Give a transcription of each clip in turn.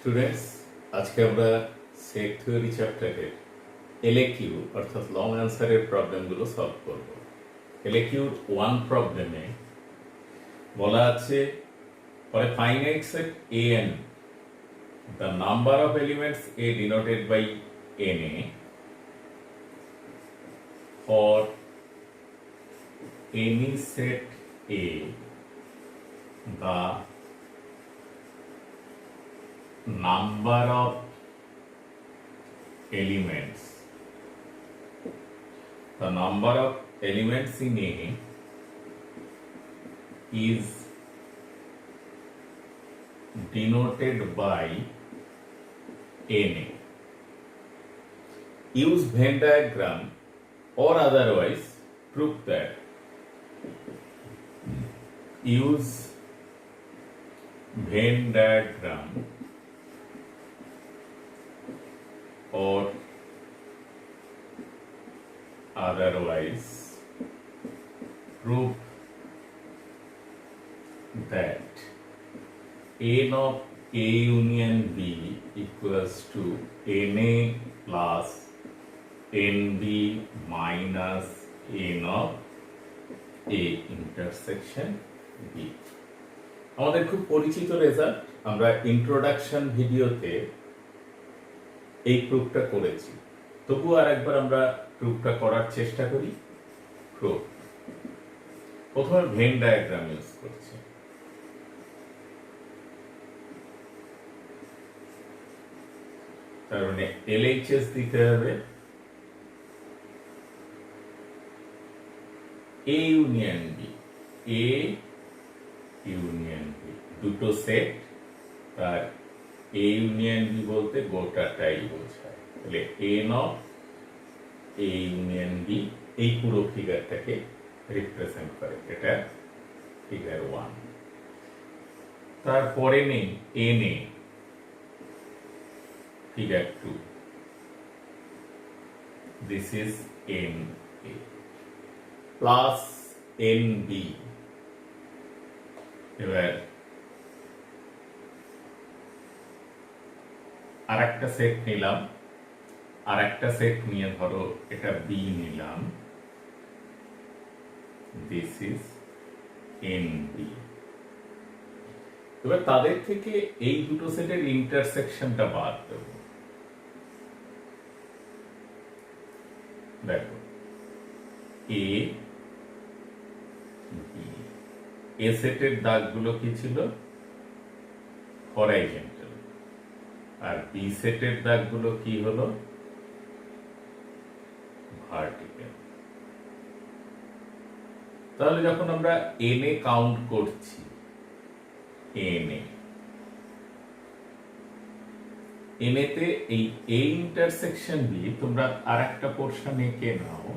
Students, আজকে আমরা set theory চ্যাপ্টারের এলএকিউ অর্থাৎ লং অ্যান্সারের প্রবলেমগুলো সলভ করব। এলএকিউর 1 প্রবলেমে বলা আছে for a finite set an the number of elements a denoted by na for any set a the number of elements in A is denoted by Na. Use Venn diagram or otherwise prove that. Use Venn diagram or otherwise prove that n of A union B equals to Na plus Nb minus n of A intersection B. আমাদের খুব পরিচিত result, আমরা introduction ভিডিওতে এই প্রুফটা করেছি, তবু আর একবার আমরা প্রুফটা করার চেষ্টা করি। প্রুফ প্রথমে ভেন ডায়াগ্রাম ইউজ করছি। তার মানে এলএইচএস দিতে হবে A union B, A union B দুটো সেট, তার এ ইউনিয়ন বি বলতে গোটাটাই বোঝায়। তাহলে n of A union B এই পুরো ফিগারটাকে রিপ্রেজেন্ট করে, এটা ফিগার 1। তারপরে নেই n A, figure 2, this is n A plus n B. এবার আর একটা সেট নিলাম, আর একটা সেট নিয়ে ধরো এটা বি নিলাম, দিস ইজ এন বি। এবার তাদের থেকে এই দুটো সেটের ইন্টারসেকশনটা বাদ দেব। দেখো এ বি, এ সেটের দাগগুলো কি ছিল? হরাইজন্টাল। আর বি সেটের দাগগুলো কি হলো? ভার্টিক্যাল। তাহলে যখন আমরা এন এ কাউন্ট করছি, এন এতে এই এ ইন্টারসেকশন বি, তোমরা আর একটা পোর্শন এঁকে নাও।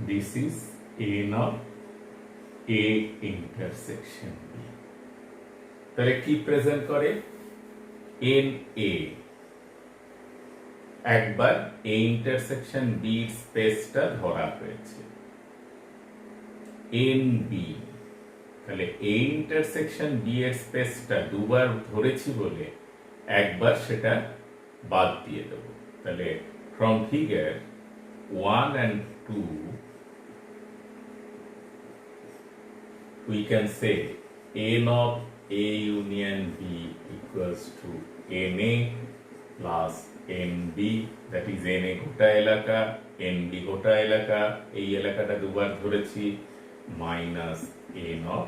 This is n of A intersection B. তাহলে কি প্রেজেন্ট করে? এন এ একবার এ ইন্টারসেকশন বি স্পেসটা ধরা হয়েছে। এন বি, তাহলে এ ইন্টারসেকশন বি এর স্পেসটা দুবার ধরেছি বলে একবার সেটা বাদ দিয়ে দেব। তাহলে from figure 1 and 2 we can say n of A union B equals to Na plus Nb, that is Na গোটা এলাকা, Nb গোটা এলাকা, এই এলাকাটা দুবার ধরেছি, minus n of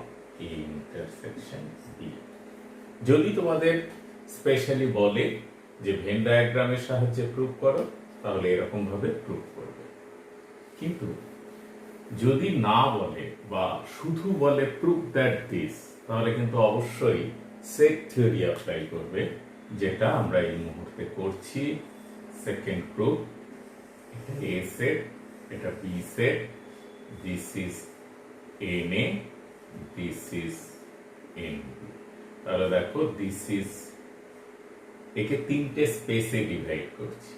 A intersection B। যদি তোমাদের স্পেশালি বলে যে ভেন ডায়াগ্রামের সাহায্যে প্রুভ করো, তাহলে এরকম ভাবে প্রুভ করবে। কিন্তু যদি না বলে বা শুধু বলে প্রুভ দ্যাট দিস, তাহলে কিন্তু অবশ্যই সেট থিওরি অ্যাপ্লাই করবে, যেটা আমরা এই মুহূর্তে করছি। সেকেন্ড প্রুফ, এটা এ সেট, এটা B set, this is n A, this is n B. তাহলে দেখো দিস ইজ, একে তিনটে স্পেসে ডিভাইড করছি।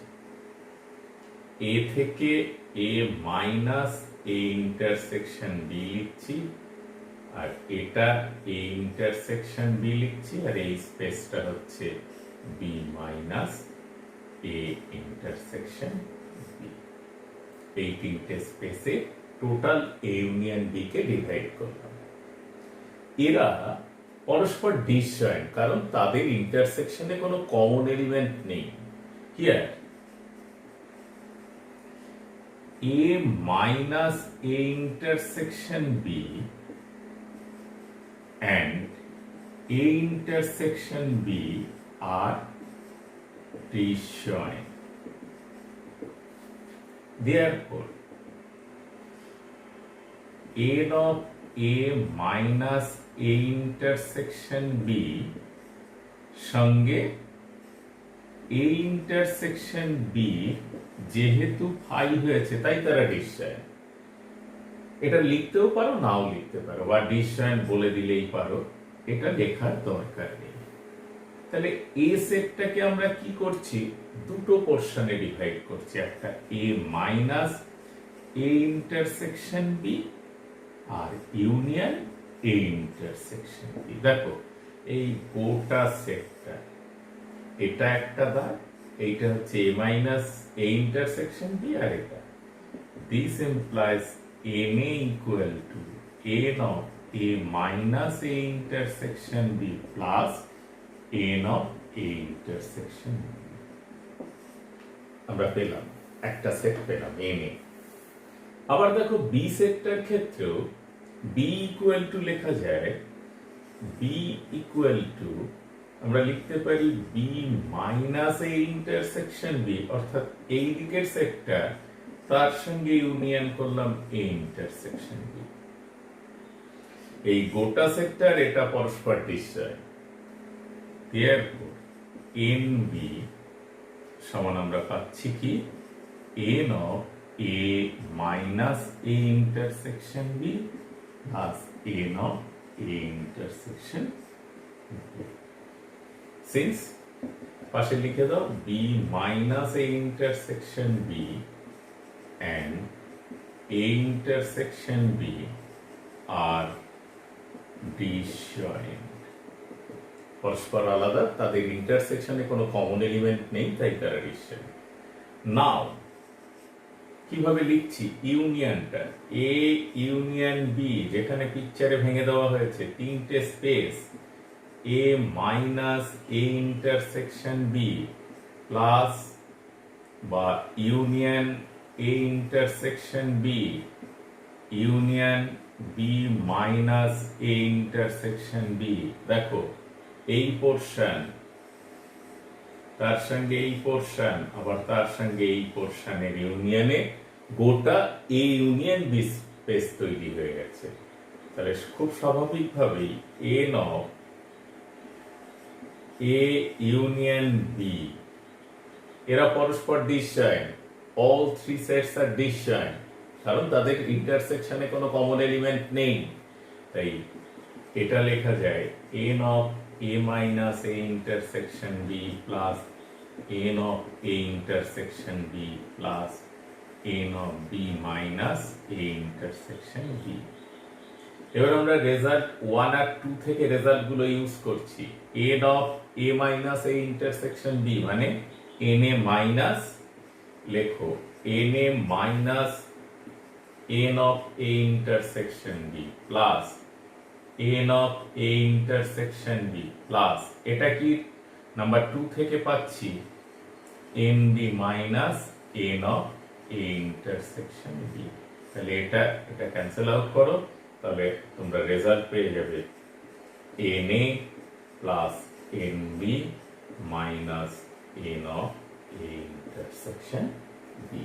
এ থেকে এ মাইনাস এ ইন্টারসেকশন বি লিখছি, আর এটা এ ইন্টারসেকশন বি লিখছি, আর এই স্পেসটা হচ্ছে B minus A intersection B. এই তিনটে স্পেসে টোটাল এ ইউনিয়ন বি কে ডিভাইড করলাম। এরা পরস্পর ডিসজয়েন্ট, কারণ তাদের ইন্টারসেকশনে কোনো কমন এলিমেন্ট নেই। Here A minus A intersection B and A intersection B are disjoint. Therefore, n of A minus A intersection B সঙ্গে A intersection B যেহেতু ফাই হয়েছে তাই তারা ডিসজয়েন্ট। এটা লিখতেও পারো, নাও লিখতে পারো, বা ডিসজয়েন্ট বলে দিলেই পারো, এটা লেখার দরকার নেই। তাহলে এ সেটটাকে আমরা কি করছি, দুটো পোরশনে ডিভাইড করছি, একটা A minus A intersection B আর ইউনিয়ন এ ইন্টারসেকশন বি। দেখো এই গোটা সেটটা, এটা একটা দাগ, এইটা হচ্ছে a minus a intersection b আর এটা। This implies na equal to n of a minus a intersection b plus n of a intersection b। আমরা পেলাম একটা সেট পেলাম na। আবার দেখো বি সেটটার ক্ষেত্রেও b equal to লেখা যায়, b equal to আমরা লিখতে পারি B minus A intersection B, অর্থাৎ এই দিকের সেটটা তার সঙ্গে ইউনিয়ন করলাম এ ইন্টারসেকশন বি। এই গোটা সেটটার এটা পরস্পর ডিসজয়েন্ট। দেয়ারফর এন বি সমান আমরা পাচ্ছি কি n of A minus A intersection B plus n of A intersection B. Since পাশে লিখে দাও B minus A intersection B and A intersection B are disjoint. পরস্পর আলাদা, তাদের ইন্টারসেকশনে কোনো কমন এলিমেন্ট নেই, তাই তারা ডিসজয়েন্ট। নাও কিভাবে লিখছি ইউনিয়নটা, এ ইউনিয়ন বি, যেখানে পিকচারে ভেঙে দেওয়া হয়েছে তিনটে space, A minus A intersection B plus বা union A intersection B union B minus A intersection B. দেখো এই পোরশন তার সঙ্গে এই পোরশন, আবার তার সঙ্গে এই পোরশনের ইউনিয়নে গোটা এ ইউনিয়ন বি স্পেস তৈরি হয়ে গেছে। তাহলে খুব স্বাভাবিকভাবেই n of A union B, এরা পরস্পর disjoint, all three sets are disjoint, কারণ তাদের ইন্টারসেকশনে কোনো কমন এলিমেন্ট নেই। তাই এটা লেখা যায় n of A minus A intersection B plus n of A intersection B plus n of B minus A intersection B. এবার আমরা রেজাল্ট 1 আর 2 থেকে রেজাল্ট গুলো ইউজ করছি। N of A minus A intersection B মানে n A minus, লেখো n A minus n of A intersection B plus n of A intersection B plus এটা কি number 2 থেকে পাচ্ছি n B minus n of A intersection B. তাহলে এটা cancel out করো, তাহলে তোমরা রেজাল্ট পেয়ে যাবে n A plus n B minus n of A intersection B.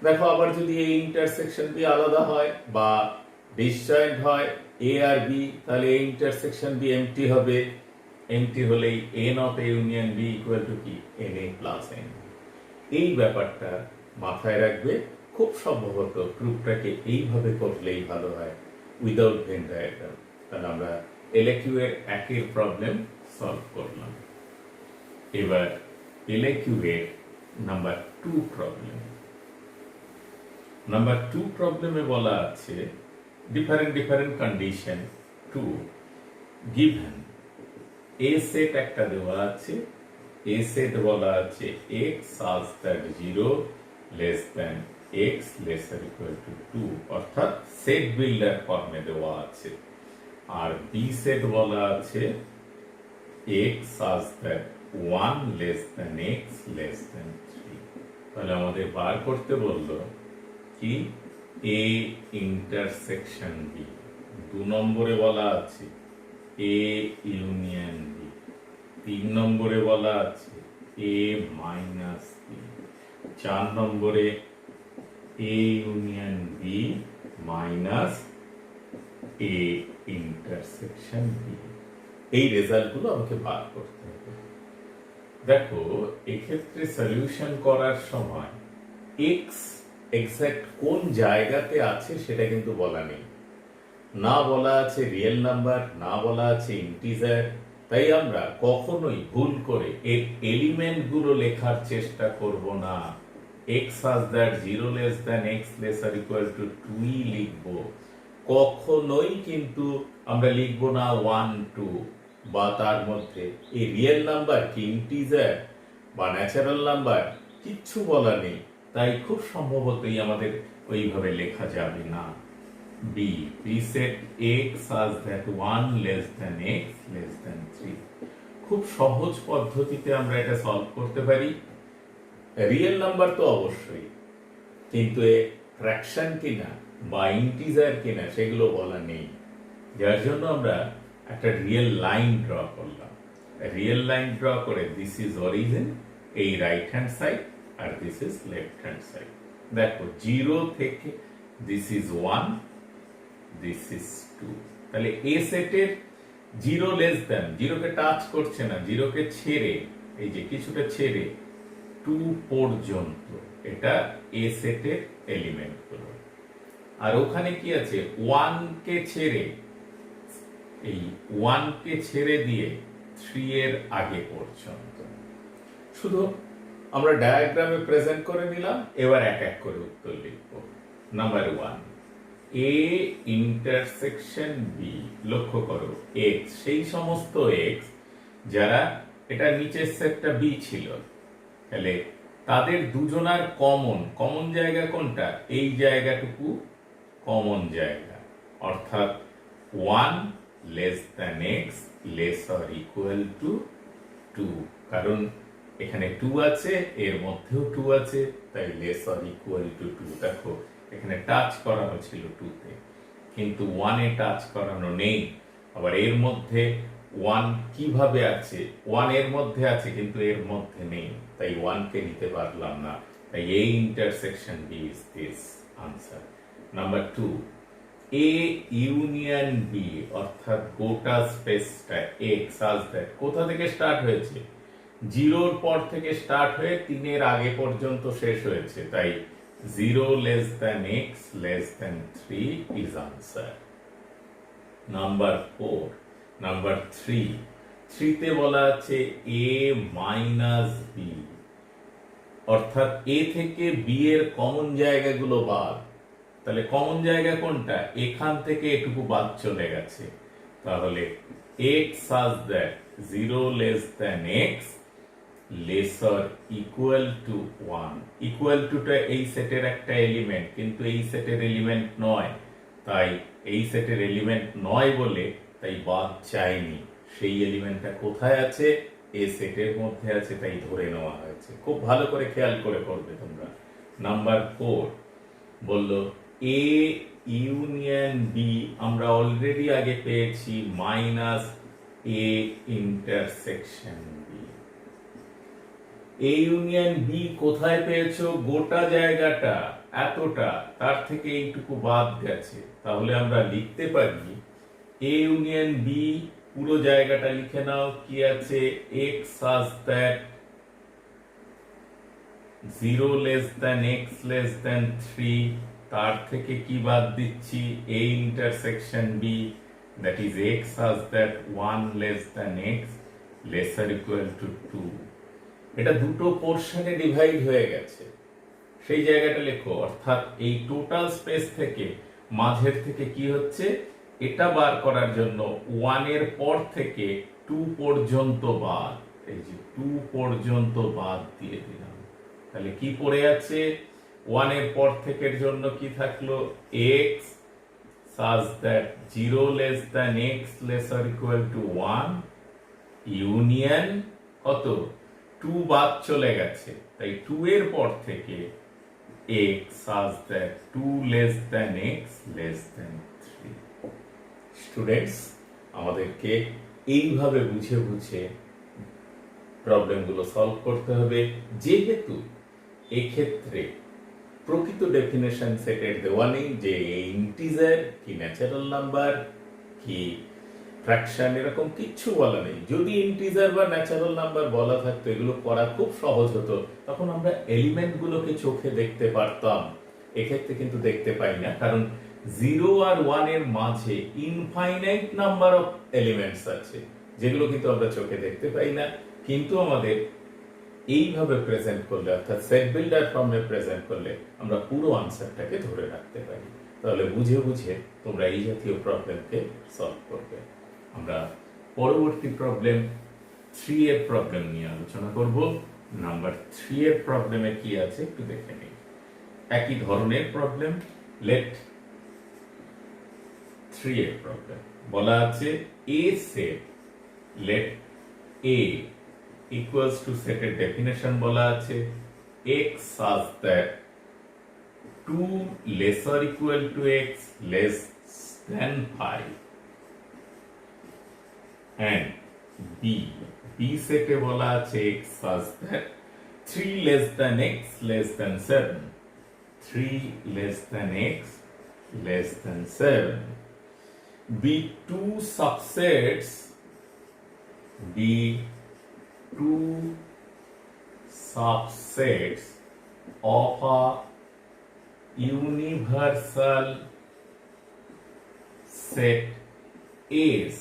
দেখো আবার যদি এই ইন্টারসেকশন বি আলাদা হয় বা ডিসজয়েন্ট হয় এ আর বি, তাহলে এই ইন্টারসেকশন বি এমটি হবে। এমটি হলেই n of A union B equal to কি এন এ প্লাস এন। এই ব্যাপারটা মাথায় রাখবে। খুব সম্ভবত প্রুফটাকে এইভাবে করলেই ভালো হয়, উইদাউট ভেন ডায়াগ্রাম। তাহলে আমরা এলএকিউ এর একের প্রবলেম সলভ করলাম। এবার এলএকিউ এর নাম্বার 2 প্রবলেম। নাম্বার 2 প্রবলেমে বলা আছে different condition to given a set একটা দেওয়া আছে, a set বলা আছে x such that 0 less than x lesser equal to 2, অর্থাৎ সেট বিল্ডার ফর্মে দেওয়া আছে। আর b সেট বলা আছে x such that 1 less than x less than 3। তাহলে আমাদের বার করতে বললো কি a ইন্টারসেকশন b, 2 নম্বরে বলা আছে a ইউনিয়ন b, 3 নম্বরে বলা আছে a মাইনাস b, 4 নম্বরে a union b minus a intersection b। এই রেজাল্টগুলো আমাকে বার করতে হবে। দেখো এক্ষেত্রে সলিউশন করার সময় x এক্সাক্ট কোন জায়গাতে আছে সেটা কিন্তু বলা নেই, না বলা আছে রিয়েল নাম্বার, না বলা আছে ইন্টিজার। তাই আমরা কখনোই ভুল করে এর এলিমেন্ট গুলো লেখার চেষ্টা করব না। x such that 0 less than x lesser equal to 2 লিখবো, কখনোই কিন্তু আমরা লিখবো না 1 2 বা তার মধ্যে এই রিয়েল নাম্বার কি ইন্টিজার বা ন্যাচারাল নাম্বার কিচ্ছু বলা নেই। তাই খুব সম্ভবতই আমাদের ওইভাবে লেখা যাবে না। b set x such that 1 less than x less than 3। খুব সহজ পদ্ধতিতে আমরা এটা সলভ করতে পারি। রিয়েল নাম্বার তো অবশ্যই, কিন্তু এ ফ্র্যাকশন কিনা বা ইন্টিজার কিনা সেগুলো বলা নেই, যার জন্য আমরা একটা রিয়েল লাইন ড্র করলাম। রিয়েল লাইন ড্র করে দিস ইজ অরিজিন, এই রাইট হ্যান্ড সাইড, আর this is left hand side. দেখো 0 থেকে দিস ইজ 1, দিস ইজ 2। তাহলে এ সেটের 0 লেস দ্যান, 0 কে টাচ করছে না, 0 কে ছেড়ে এই যে কিছুটা ছেড়ে 2 পর্যন্ত এটা এ সেটের এলিমেন্ট গুলো। আর ওখানে কি আছে 1 কে ছেড়ে, এই 1 কে ছেড়ে দিয়ে 3 এর আগে পর্যন্ত। শুধু আমরা ডায়াগ্রামে প্রেজেন্ট করে নিলাম, এবার এক এক করে উত্তর লিখব। নাম্বার 1 a ইন্টারসেকশন b, লক্ষ্য করো x সেই সমস্ত x যারা এটা নিচের সেটটা b ছিল, তাহলে তাদের দুজনার কমন জায়গা কোনটা, এই জায়গাটুকু কমন জায়গা, অর্থাৎ 1 less than x less or equal to 2, কারণ এখানে 2 আছে, এর মধ্যেও 2 আছে, তাই less or equal to 2। দেখো এখানে টাচ করানো ছিল 2 তে, কিন্তু 1 এ টাচ করানো নেই। আবার এর মধ্যে 1 কিভাবে আছে, 1 এর মধ্যে আছে কিন্তু এর মধ্যে নেই, তাই 1 কে নিতে পারলাম না। তাই এই intersection B is this answer. Number 2 A union B, অর্থাৎ গোটা স্পেসটা x such that কোথা থেকে স্টার্ট হয়েছে, 0 পর থেকে স্টার্ট হয়ে 3 এর আগে পর্যন্ত শেষ হয়েছে, তাই 0 less than x less than 3 is answer. Number 4 number 3 তে বলা আছে a মাইনাস b, অর্থাৎ a থেকে b এর কমন জায়গাগুলো বাদ। তাহলে কমন জায়গা কোনটা, এখান থেকে এটুকু বাদ চলে গেছে, তাহলে x such that 0 less than x lesser equal to 1। Equal to টা এই সেটের একটা এলিমেন্ট, কিন্তু এই সেটের এলিমেন্ট নয়, তাই এই সেটের এলিমেন্ট নয় বলে তাই বাদ চাইনি। সেই এলিমেন্টটা কোথায় আছে, এই সেটের মধ্যে আছে, তাই ধরে নেওয়া হয়েছে। খুব ভালো করে খেয়াল করে করবে তোমরা। নাম্বার 4 বললো এ ইউনিয়ন বি, আমরা অলরেডি আগে পেয়েছি minus A intersection B. A union B কোথায় পেয়েছো, গোটা জায়গাটা এতটা, তার থেকে এইটুকু বাদ গেছে, তাহলে আমরা লিখতে পারি এ ইউনিয়ন বি পুরো জায়গাটা লিখে নাও। কি আছে, x such that 0 less than x less than 3, তার থেকে কি বাদ দিচ্ছি, a intersection b, that is x such that 1 less than x lesser equal to 2। এটা দুটো পোরশনে ডিভাইড হয়ে গেছে, সেই জায়গাটা লেখো। অর্থাৎ এই টোটাল স্পেস থেকে মাঝের থেকে কি হচ্ছে, এটা বার করার জন্য 1 এর পর থেকে 2 পর্যন্ত বাদ, এই যে 2 পর্যন্ত বাদ দিয়ে দিলাম। তাহলে কি পড়ে আছে, 1 এর পর থেকে জন্য কি থাকলো, x such that 0 less than x less or equal to 1 union কত, 2 বাদ চলে গেছে, তাই 2 এর পর থেকে x such that 2 less than x less than 3। Students, আমাদেরকে এইভাবে বুঝে বুঝে প্রবলেমগুলো সলভ করতে হবে, যেহেতু এক্ষেত্রে প্রকৃত ডেফিনেশন সেটের দেওয়া নেই যে ইন্টিজার কি ন্যাচারাল নাম্বার কি ফ্র্যাকশন, এরকম কিচ্ছু বলা নেই। যদি ইন্টিজার বা ন্যাচারাল নাম্বার বলা থাকতো, এগুলো করা খুব সহজ হতো, তখন আমরা এলিমেন্টগুলোকে চোখে দেখতে পারতাম। এক্ষেত্রে কিন্তু দেখতে পাই না, কারণ 0 আর 1 এর মাঝে ইনফাইনাইট নাম্বার অফ এলিমেন্টস আছে, যেগুলো কিন্তু আমরা চোখে দেখতে পাই না। কিন্তু আমাদের এইভাবে প্রেজেন্ট করলে, অর্থাৎ সেট বিল্ডার ফর্মে প্রেজেন্ট করলে, আমরা পুরো আনসারটাকে ধরে রাখতে পারি। তাহলে বুঝে বুঝে তোমরা এই জাতীয় প্রবলেমকে সলভ করবে। আমরা পরবর্তী প্রবলেম 3 এর প্রবলেম নিয়ে আলোচনা করব। নাম্বার 3 এর প্রবলেমে কি আছে একটু দেখে নিই। একই ধরনের প্রবলেম, লেট 3 এর প্রবলেম বলা আছে A set, let A equals to set এর definition বলা আছে x such that 2 less or equal to x less than 5 and b set এ বলা আছে x such that 3 less than x less than 7, 3 less than x less than 7, b two subsets, b two subsets of a universal set S,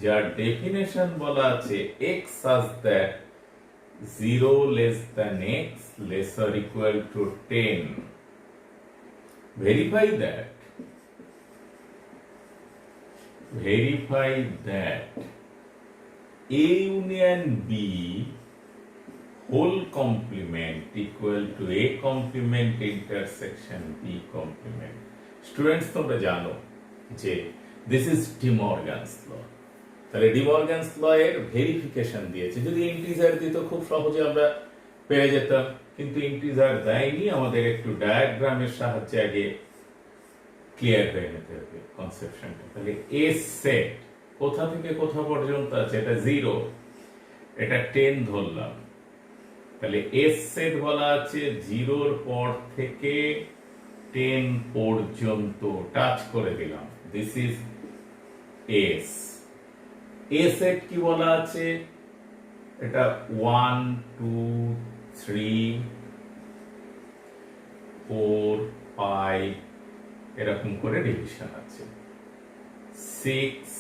যার definition বলা আছে x such that 0 less than x less or equal to 10. Verify that A union B whole complement equal to A complement intersection B complement. Students, তোমরা জানো যে this is De Morgan's law। তাহলে D Morgan's ল এর verification দিয়েছে। যদি integer দিত খুব সহজে আমরা পেয়ে যেতাম, কিন্তু ইন্টিজার দেয়নি। আমাদের একটু ডায়াগ্রামের সাহায্যে আগে ক্লিয়ার হয়ে নিতে হবে কনসেপশনটা। তাহলে এ সেট কোথা থেকে কোথা পর্যন্ত আছে, এটা 0, এটা 10 ধরলাম। তাহলে এস সেট বলা আছে 0 এর পর থেকে 10 পর্যন্ত টাচ করে দিলাম, this is S. A set কি বলা আছে, এটা 1 2 3 4 5 এরকম করে ডিভিশন আছে, 6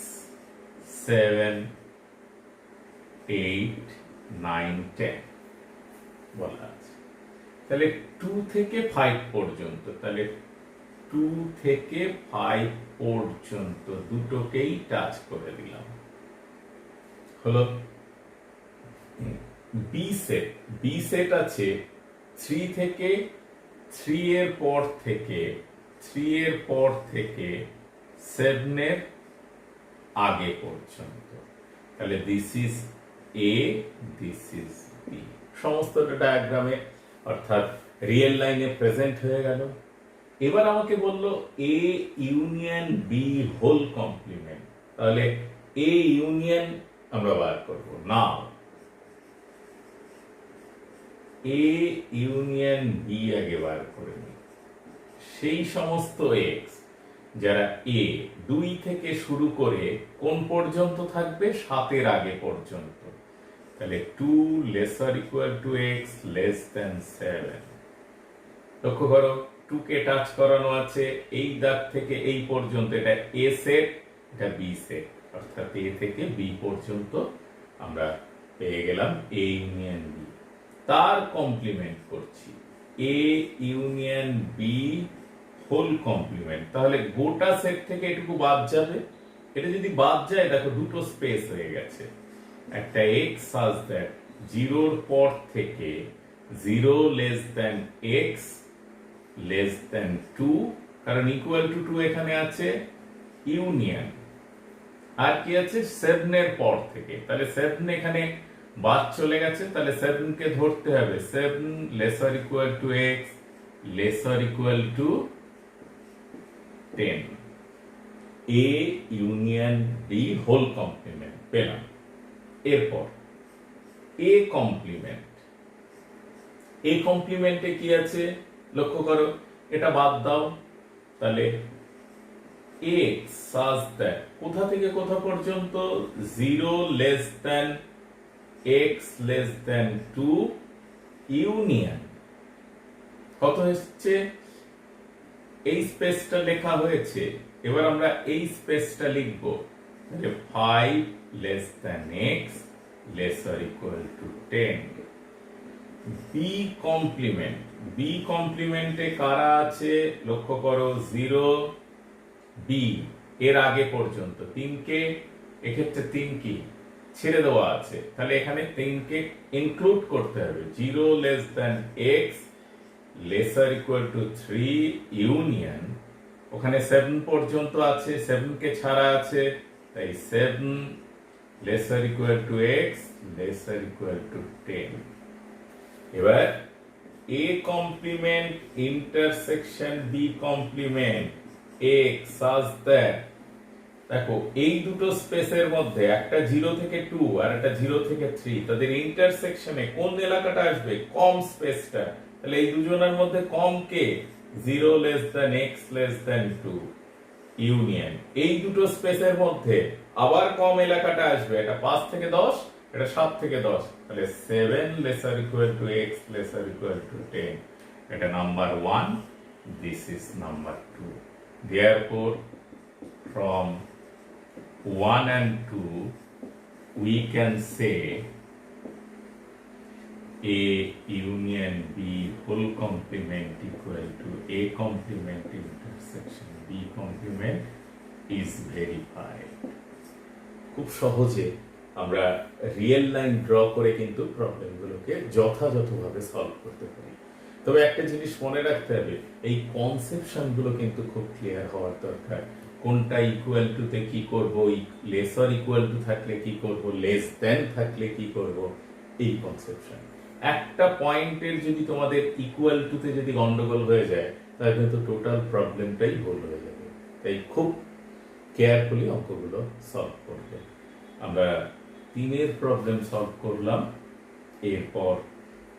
7 8 9 10 বলা আছে। তাহলে 2 থেকে 5 পর্যন্ত, তাহলে 2 থেকে 5 পর্যন্ত দুটোকেই টাচ করে দিলাম, হলো। বি সেট আছে 3 থেকে 3 এর পর থেকে 7 এর আগে পর্যন্ত। তাহলে this is A, this is B. সমস্তটা ডায়াগ্রামে অর্থাৎ রিয়েল লাইনে প্রেজেন্ট হয়ে গেল। এবার আমাকে বলল A union B whole complement. তাহলে এ ইউনিয়ন আমরা বার করব। নাও এ ইউনিয়ন বি আগে বার করে নিই। সেই সমস্ত এক্স যারা এ 2 থেকে শুরু করে কোন পর্যন্ত থাকবে, 7 এর আগে পর্যন্ত। তাহলে 2 lesser equal to x less than 7। লক্ষ্য করো 2 কে টাচ করানো আছে এই দাগ থেকে এই পর্যন্ত, এটা এ সেট, এটা বি সেট, অর্থাৎ এ থেকে বি পর্যন্ত আমরা পেয়ে গেলাম এ ইউনিয়ন বি। তার কমপ্লিমেন্ট করছি A union B whole complement, তাহলে গোটা সেট থেকে এটুকু বাদ যাবে। এটা যদি বাদ যায় দেখো দুটো স্পেস হয়ে গেছে, একটা এক্স সাজ দ্যাট জিরোর পর থেকে 0 less than x less than 2, কারণ ইকুয়াল টু 2 এখানে আছে, ইউনিয়ন আর কি আছে 7 এর পর থেকে, তাহলে 7 এখানে বাদ চলে গেছে, তাহলে 7 কে ধরতে হবে 7 lesser equal to x lesser equal to 10, A union B whole complement পেলাম। এরপর এ কমপ্লিমেন্ট, এ কমপ্লিমেন্টে কি আছে লক্ষ্য করো, এটা বাদ দাও, তাহলে x such that কোথা থেকে কোথা পর্যন্ত 0 less than x less than 2 union কত হচ্ছে, এই স্পেসটা লেখা হয়েছে, এবার আমরা এই স্পেসটা লিখব, তাহলে 5 less than x lesser equal to 10। B complement, B কমপ্লিমেন্টে কারা আছে লক্ষ্য করো, 0 বি এর আগে পর্যন্ত 3 কে, এক্ষেত্রে 3 কি ছেড়ে দেওয়া আছে, তাহলে এখানে 3 কে ইনক্লুড করতে হবে, 0 less than x lesser equal two 3 union, ওখানে 7 পর্যন্ত আছে, 7 কে ছাড়া আছে, তাই 7 lesser equal to x lesser equal to 10। এবার A complement intersection B complement x such that, দেখো এই দুটো স্পেসের মধ্যে একটা 0 থেকে 2 আর একটা 0 থেকে 3, তাদের ইন্টারসেকশনে কোন এলাকাটা আসবে, কম স্পেসটা, তাহলে এই দুজনের মধ্যে কম কে, 0 less than x less than 2 union, এই দুটো স্পেসের মধ্যে আবার কম এলাকাটা আসবে, এটা 5 থেকে 10, এটা 7 থেকে 10, তাহলে 7 lesser equal two x lesser equal to 10, এটা number 1, this is number 2. Therefore, from 1 and 2, we can say A union B whole complement equal to A complement intersection B complement is verified. খুব সহজে আমরা real line draw করে কিন্তু প্রবলেমগুলোকে যথাযথভাবে solve করতে পারি। তবে একটা জিনিস মনে রাখতে হবে, এই কনসেপশন গুলো কিন্তু খুব ক্লিয়ার হওয়ার দরকার, কোনটা ইকুয়াল টু তে কি করব, লেসার ইকুয়াল টু থাকলে কি করব, লেস দেন থাকলে কি করব, এই কনসেপশন। একটা পয়েন্টের যদি তোমাদের ইকুয়াল টু তে যদি গন্ডগোল হয়ে যায়, তাহলে কিন্তু টোটাল প্রবলেমটাই ভুল হয়ে যাবে, তাই খুব কেয়ারফুলি অঙ্কগুলো সলভ করবে। আমরা 3 এর প্রবলেম সলভ করলাম, এরপর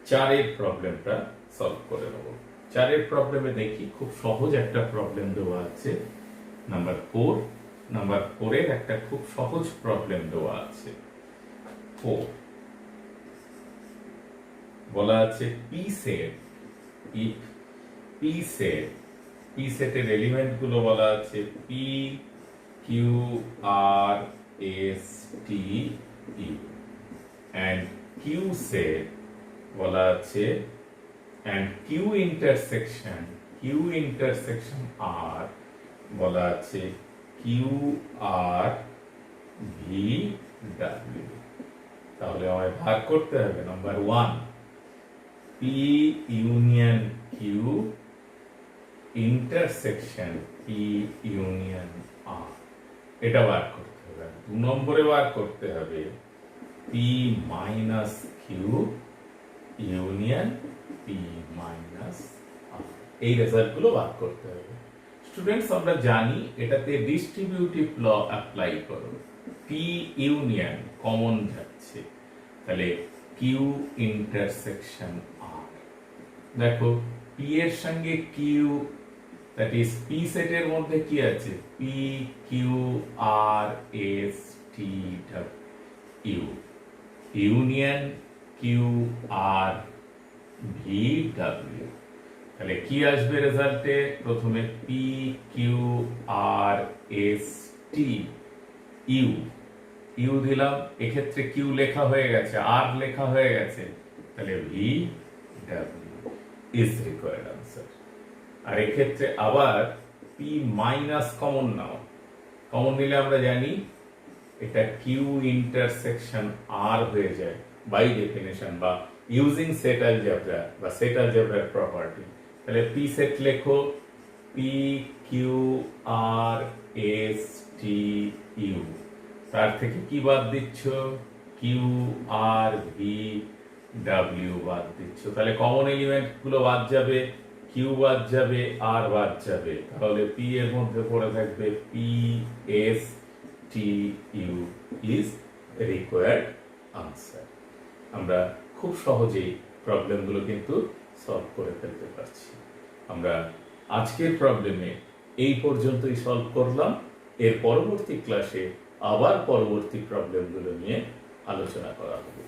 4 এর প্রবলেমটা সলভ করে নেব। 4 এর প্রবলেমে দেখি, খুব সহজ একটা প্রবলেম দেওয়া আছে, নাম্বার 4, নাম্বার 4 এর একটা খুব সহজ প্রবলেম দেওয়া আছে। 4 বলা আছে P set, if P set, P সেটের এলিমেন্ট গুলো বলা আছে P Q R S T U, and Q set বলা আছে and Q intersection R বলা আছে Q R V W, তাহলে আমায় ভাগ করতে হবে number 1 P union Q intersection P union R, এটা বার করতে হবে। 2 নম্বরে বার করতে হবে P minus Q union P minus R, এই রেজাল্টগুলো বার করতে হবে। স্টুডেন্টস আমরা জানি এটাতে ডিস্ট্রিবিউটিভ ল অ্যাপ্লাই করো, P ইউনিয়ন কমন যাচ্ছে, তাহলে Q ইন্টারসেকশন R, দেখো P এর সঙ্গে Q, দ্যাট ইজ P সেটের মধ্যে কি আছে, P Q R S T U union Q R V W, তাহলে কি আসবে রেজাল্টে, প্রথমে P Q R S T U, U দিলাম, এক্ষেত্রে কিউ লেখা হয়ে গেছে, আর লেখা হয়ে গেছে, তাহলে V W is required answer. আর এক্ষেত্রে আবার পি মাইনাস কমন নাও, কমন নিলে আমরা জানি এটা কিউ ইন্টারসেকশন আর হয়ে যায় বাই ডেফিনেশন বা ইউজিং সেট অ্যালজেব্রা বা সেট অ্যালজেব্রার প্রপার্টি। তাহলে পি সেট লেখো, P Q R S T U, তার থেকে কি বাদ দিচ্ছ, কিউ আর ভি ডাব্লিউ বাদ দিচ্ছ। তাহলে কমন এলিমেন্ট গুলো বাদ যাবে, কিউ বাদ যাবে, আর বাদ যাবে, তাহলে পি এর মধ্যে পড়ে থাকবে P S T you is required answer. আমরা খুব সহজেই প্রবলেমগুলো কিন্তু সলভ করে ফেলতে পারছি। আমরা আজকের প্রবলেমে এই পর্যন্তই সলভ করলাম। এর পরবর্তী ক্লাসে আবার পরবর্তী প্রবলেমগুলো নিয়ে আলোচনা করা হবে।